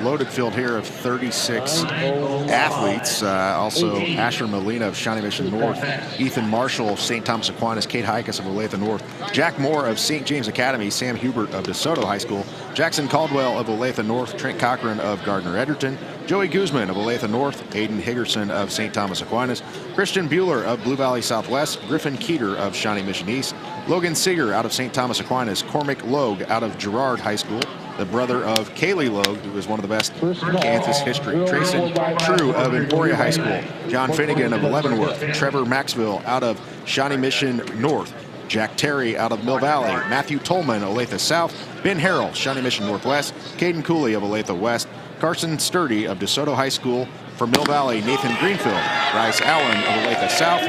loaded field here of 36 athletes. Also, Asher Molina of Shawnee Mission North, Ethan Marshall of St. Thomas Aquinas, Kate Hikas of Olathe North, Jack Moore of St. James Academy, Sam Hubert of DeSoto High School, Jackson Caldwell of Olathe North, Trent Cochran of Gardner Edgerton, Joey Guzman of Olathe North, Aiden Higgerson of St. Thomas Aquinas, Christian Bueller of Blue Valley Southwest, Griffin Keeter of Shawnee Mission East, Logan Seeger out of St. Thomas Aquinas, Cormac Logue out of Girard High School, the brother of Kaylee Logue, who is one of the best in Kansas history, Trayson True of Emporia High School, John Finnegan of Leavenworth, Trevor Maxwell out of Shawnee Mission North, Jack Terry out of Mill Valley, Matthew Tolman, Olathe South, Ben Harrell, Shawnee Mission Northwest, Caden Cooley of Olathe West, Carson Sturdy of DeSoto High School, from Mill Valley, Nathan Greenfield, Bryce Allen of Olathe South,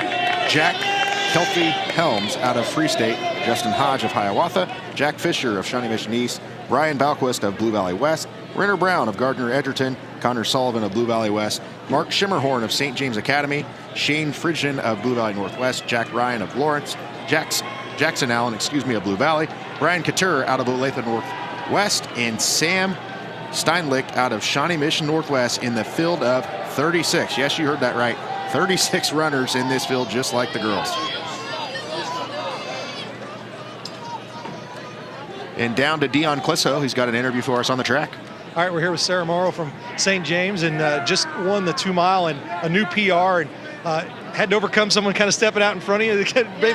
Jack Kelfie Helms out of Free State, Justin Hodge of Hiawatha, Jack Fisher of Shawnee Mission East, Brian Balquist of Blue Valley West, Renner Brown of Gardner Edgerton, Connor Sullivan of Blue Valley West, Mark Schimmerhorn of St. James Academy, Shane Fridgen of Blue Valley Northwest, Jack Ryan of Lawrence, Jackson Allen, of Blue Valley, Brian Couture out of Olathe Northwest, and Sam Steinlicht out of Shawnee Mission Northwest in the field of 36. Yes, you heard that right. 36 runners in this field, just like the girls. And down to Dion Clisso. He's got an interview for us on the track. All right, we're here with Sarah Morrow from St. James, and just won the 2 mile and a new PR, and had to overcome someone kind of stepping out in front of you,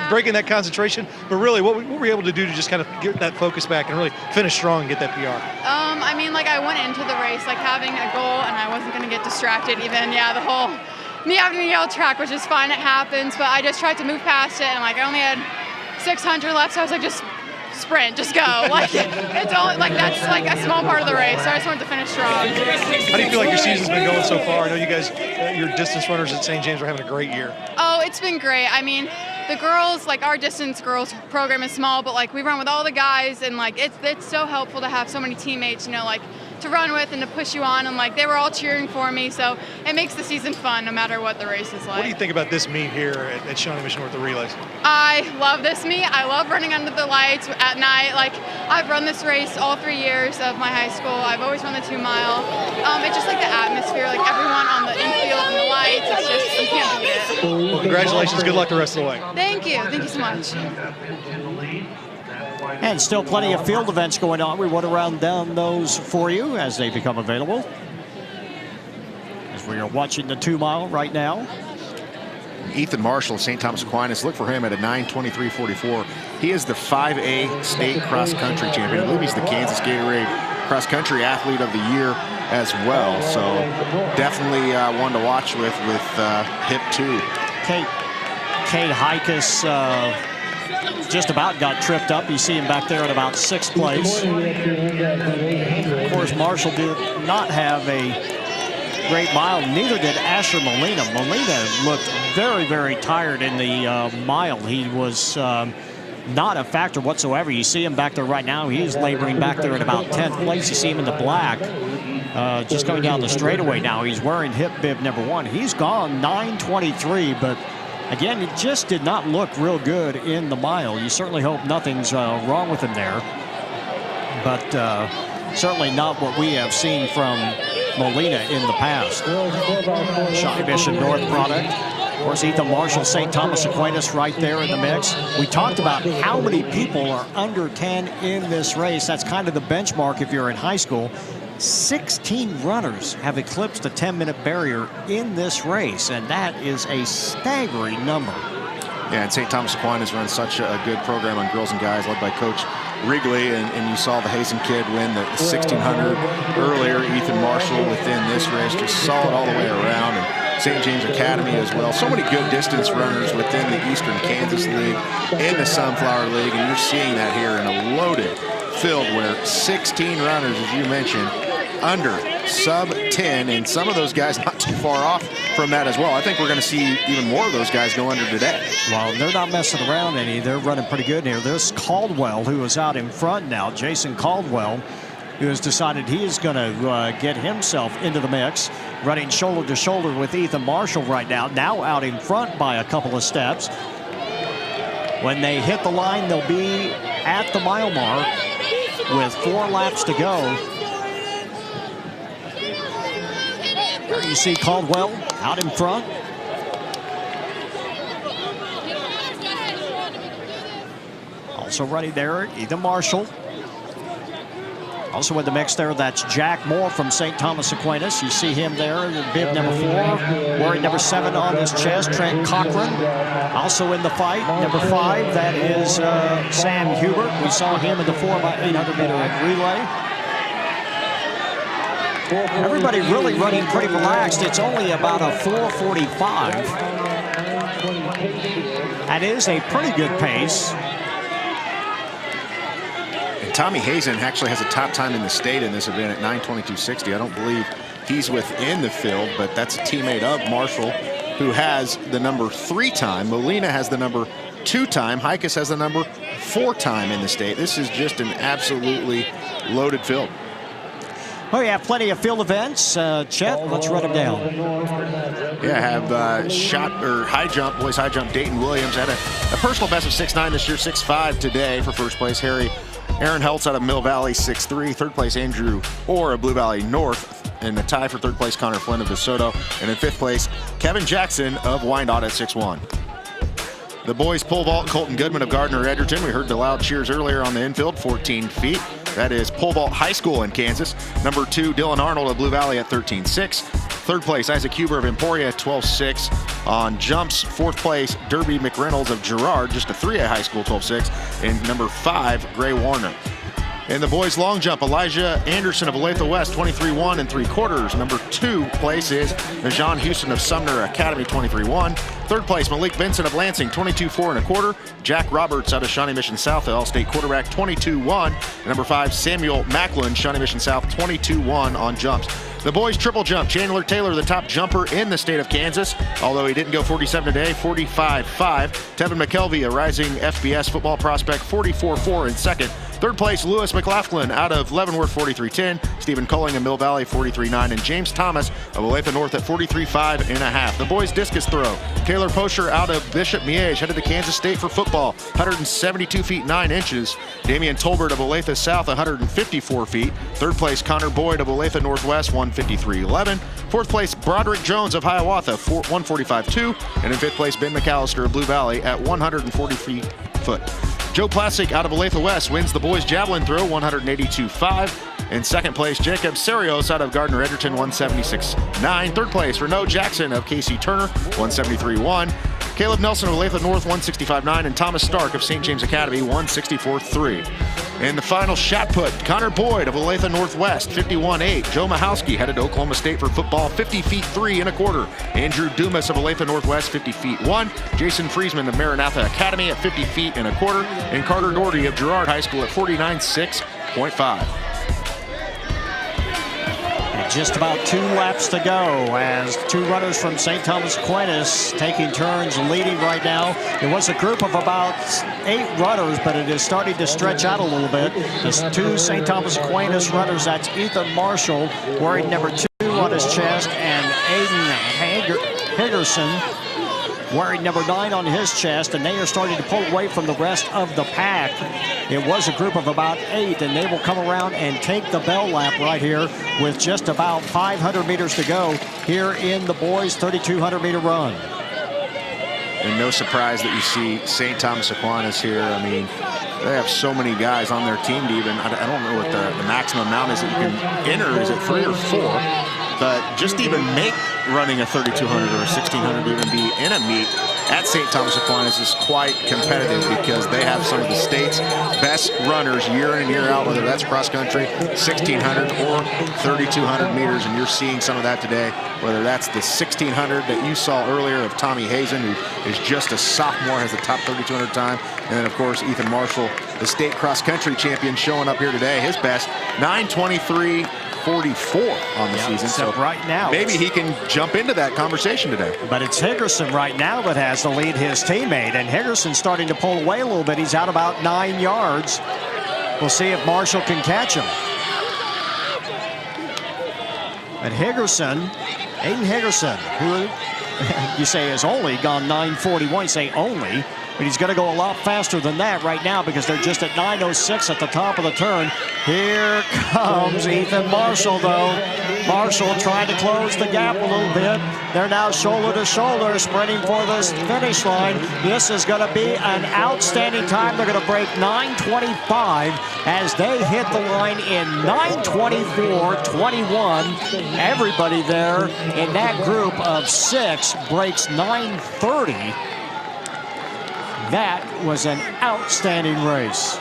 breaking that concentration. But really, what were you able to do to just kind of get that focus back and really finish strong and get that PR? I mean, like, I went into the race like having a goal, and I wasn't going to get distracted. Even, the whole me having to yell track, which is fine, it happens. But I just tried to move past it, and like I only had 600 left, so I was like, just sprint, just go. Like, it's only like that's like a small part of the race, so I just wanted to finish strong. How do you feel like your season's been going so far? I know you guys, your distance runners at St. James are having a great year. Oh, it's been great. I mean, the girls, like our distance girls program is small, but like we run with all the guys, and like it's so helpful to have so many teammates, like to run with and to push you on, and like they were all cheering for me, so it makes the season fun no matter what the race is like. What do you think about this meet here at Shawnee Mission North, the relays? I love this meet. I love running under the lights at night. Like, I've run this race all 3 years of my high school. I've always run the 2 mile. It's just like the atmosphere, like everyone on the infield and the lights. It's just, you can't beat it. Well, congratulations. Good luck the rest of the way. Thank you. Thank you so much. And still plenty of field events going on. We want to round down those for you as they become available. As we are watching the 2 mile right now. Ethan Marshall of St. Thomas Aquinas, look for him at a 9:23.44. He is the 5A state cross country champion. I believe he's the Kansas Gatorade cross country athlete of the year as well. So definitely one to watch with hip 2. Kate Hikas just about got tripped up. You see him back there at about 6th place. Of course, Marshall did not have a great mile. Neither did Asher Molina. Molina looked very, very tired in the mile. He was not a factor whatsoever. You see him back there right now. He's laboring back there at about 10th place. You see him in the black, just going down the straightaway now. He's wearing hip bib number 1. He's gone 9:23, but again, it just did not look real good in the mile. You certainly hope nothing's wrong with him there, but certainly not what we have seen from Molina in the past. Shawnee Mission North product. Of course, Ethan Marshall, St. Thomas Aquinas right there in the mix. We talked about how many people are under 10 in this race. That's kind of the benchmark if you're in high school. 16 runners have eclipsed the 10-minute barrier in this race, and that is a staggering number. Yeah, and St. Thomas Aquinas runs such a good program on girls and guys led by Coach Wrigley, and you saw the Hazen kid win the 1600 earlier. Ethan Marshall within this race, just solid all the way around, and St. James Academy as well. So many good distance runners within the Eastern Kansas League and the Sunflower League, and you're seeing that here in a loaded field where 16 runners, as you mentioned, under sub 10, and some of those guys not too far off from that as well. I think we're going to see even more of those guys go under today. Well, they're not messing around any. They're running pretty good here. There's Caldwell, who is out in front now. Jason Caldwell, who has decided he is going to get himself into the mix, running shoulder to shoulder with Ethan Marshall right now out in front by a couple of steps. When they hit the line, they'll be at the mile mark with 4 laps to go. There you see Caldwell out in front. Also running there, Ethan Marshall. Also in the mix there, that's Jack Moore from St. Thomas Aquinas. You see him there, in bib number 4, wearing number 7 on his chest, Trent Cochran. Also in the fight, number 5, that is Sam Hubert. We saw him in the 4x800 meter relay. Everybody really running pretty relaxed. It's only about a 4:45. That is a pretty good pace. And Tommy Hazen actually has a top time in the state in this event at 9:22.60. I don't believe he's within the field, but that's a teammate of Marshall, who has the number 3 time. Molina has the number 2 time. Hikas has the number 4 time in the state. This is just an absolutely loaded field. Oh, yeah, plenty of field events. Chet, let's run them down. Yeah, I have shot or high jump, boys high jump. Dayton Williams had a personal best of 6'9" this year, 6'5" today for first place. Aaron Heltz out of Mill Valley, 6'3". Third place, Andrew Orr of Blue Valley North. And the tie for third place, Connor Flynn of DeSoto. And in 5th place, Kevin Jackson of Wyandotte at 6'1". The boys pole vault, Colton Goodman of Gardner Edgerton. We heard the loud cheers earlier on the infield, 14 feet. That is pole vault high school in Kansas. Number 2, Dylan Arnold of Blue Valley at 13.6. Third place, Isaac Huber of Emporia at 12.6. On jumps, 4th place, Derby McReynolds of Girard, just a 3A high school, 12.6. And number 5, Gray Warner. In the boys long jump, Elijah Anderson of Olathe West, 23.1 3/4. Number 2 place is Najon Houston of Sumner Academy, 23.1. Third place, Malik Benson of Lansing, 22.4 1/4. Jack Roberts out of Shawnee Mission South, the All-State quarterback, 22.1. Number 5, Samuel Macklin, Shawnee Mission South, 22.1 on jumps. The boys triple jump, Chandler Taylor, the top jumper in the state of Kansas, although he didn't go 47 today, 45.5. Tevin McKelvey, a rising FBS football prospect, 44.4 in second. Third place, Lewis McLaughlin out of Leavenworth, 43.10. Stephen Culling of Mill Valley, 43.9. And James Thomas of Olathe North at 43.5 1/2. The boys discus throw, Taylor Posher out of Bishop Miege, headed to Kansas State for football, 172 feet 9 inches. Damian Tolbert of Olathe South, 154 feet. Third place, Connor Boyd of Olathe Northwest, 153.11. Fourth place, Broderick Jones of Hiawatha, 145.2. And in 5th place, Ben McAllister of Blue Valley at 140 feet. Joe Plastic out of Olathe West wins the boys javelin throw, 182.5. In 2nd place, Jacob Serios out of Gardner Edgerton, 176.9. Third place, Renaud Jackson of KC Turner, 173.1. Caleb Nelson of Olathe North, 165.9. And Thomas Stark of St. James Academy, 164.3. In the final shot put, Connor Boyd of Olathe Northwest, 51.8. Joe Mahowski headed to Oklahoma State for football, 50 feet 3 1/4. Andrew Dumas of Olathe Northwest, 50 feet 1. Jason Friesman of Maranatha Academy at 50 feet 1/4. And Carter Doherty of Girard High School at 49.6.5. Just about 2 laps to go as 2 runners from St. Thomas Aquinas taking turns leading right now. It was a group of about 8 runners, but it is starting to stretch out a little bit. The 2 St. Thomas Aquinas runners, that's Ethan Marshall wearing number 2 on his chest, and Aiden Higgerson wearing number 9 on his chest, and they are starting to pull away from the rest of the pack. It was a group of about 8, and they will come around and take the bell lap right here with just about 500 meters to go here in the boys' 3,200 meter run. And no surprise that you see St. Thomas Aquinas here. I mean, they have so many guys on their team to even, I don't know what the maximum amount is that you can enter. Is it 3 or 4? But just to even make running a 3,200 or a 1,600 to even be in a meet at St. Thomas Aquinas is quite competitive, because they have some of the state's best runners year in and year out, whether that's cross country, 1,600 or 3,200 meters. And you're seeing some of that today, whether that's the 1,600 that you saw earlier of Tommy Hazen, who is just a sophomore, has the top 3,200 time. And then, of course, Ethan Marshall, the state cross country champion, showing up here today. His best, 9:23.44 on the season. So right now, maybe he can jump into that conversation today. But it's Higgerson right now that has to lead his teammate, and Higgerson's starting to pull away a little bit. He's out about 9 yards. We'll see if Marshall can catch him. And Higgerson, Aiden Higgerson, who you say has only gone 9:41, you say only. but he's going to go a lot faster than that right now because they're just at 9:06 at the top of the turn. Here comes Ethan Marshall, though. Marshall trying to close the gap a little bit. They're now shoulder to shoulder, sprinting for this finish line. This is going to be an outstanding time. They're going to break 9:25 as they hit the line in 9:24.21. Everybody there in that group of 6 breaks 9:30. That was an outstanding race.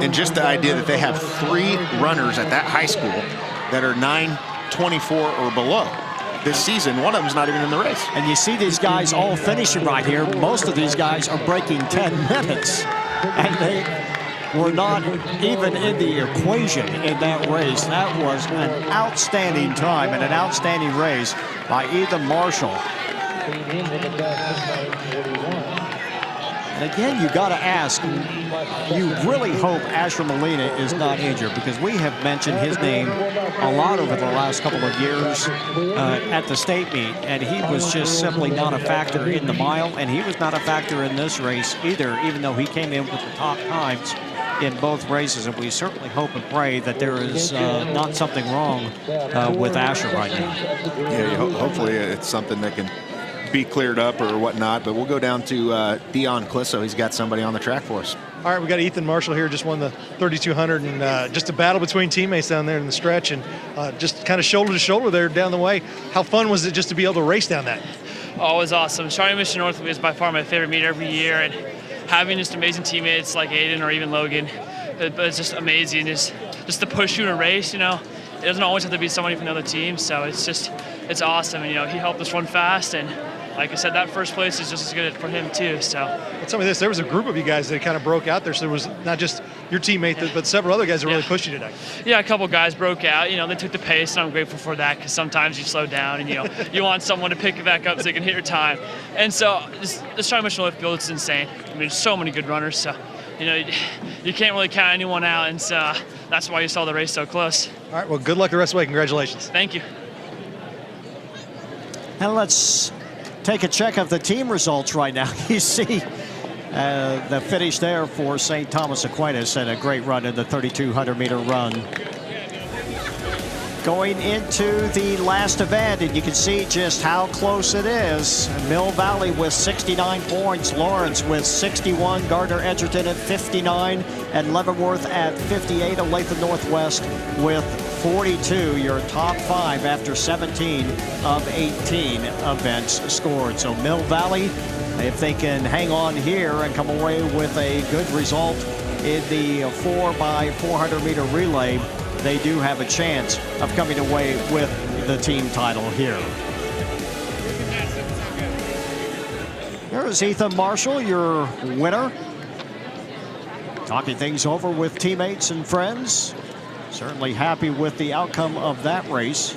And just the idea that they have 3 runners at that high school that are 9:24 or below this season. One of them's not even in the race. And you see these guys all finishing right here. Most of these guys are breaking 10 minutes. And they were not even in the equation in that race. That was an outstanding time and an outstanding race by Ethan Marshall. And again, you got to ask, you really hope Asher Molina is not injured, because we have mentioned his name a lot over the last couple of years at the state meet, and he was just simply not a factor in the mile, and he was not a factor in this race either, even though he came in with the top times in both races. And we certainly hope and pray that there is not something wrong with Asher right now. Yeah, hopefully it's something that can be cleared up or whatnot, but we'll go down to Dion Clisso. He's got somebody on the track for us. All right, we got Ethan Marshall here, just won the 3,200, and just a battle between teammates down there in the stretch, and just kind of shoulder to shoulder there down the way. How fun was it just to be able to race down that? Oh, it was awesome. Shawnee Mission North is by far my favorite meet every year, and having just amazing teammates like Aiden or even Logan, it's just amazing. Just to push you in a race, you know. It doesn't always have to be somebody from the other team, so it's awesome. And, you know, he helped us run fast, and like I said, that first place is just as good for him too. So, but some of this, there was a group of you guys that kind of broke out there. So there was not just your teammate, but several other guys that really pushed you today. Yeah, a couple guys broke out. You know, they took the pace, and I'm grateful for that, because sometimes you slow down, and you know you want someone to pick it back up so they can hit your time. And so this Shawnee Mission Lift Field, it's insane. I mean, there's so many good runners. So, you know, you can't really count anyone out, and so that's why you saw the race so close. All right, well, good luck the rest of the way. Congratulations. Thank you. And let's take a check of the team results right now. You see the finish there for St. Thomas Aquinas, and a great run in the 3,200-meter run. Going into the last event, and you can see just how close it is. Mill Valley with 69 points, Lawrence with 61, Gardner Edgerton at 59, and Leavenworth at 58, Olathe Northwest with 42, your top 5 after 17 of 18 events scored. So Mill Valley, if they can hang on here and come away with a good result in the 4x400-meter relay, they do have a chance of coming away with the team title here. Here's Ethan Marshall, your winner. Talking things over with teammates and friends. Certainly happy with the outcome of that race.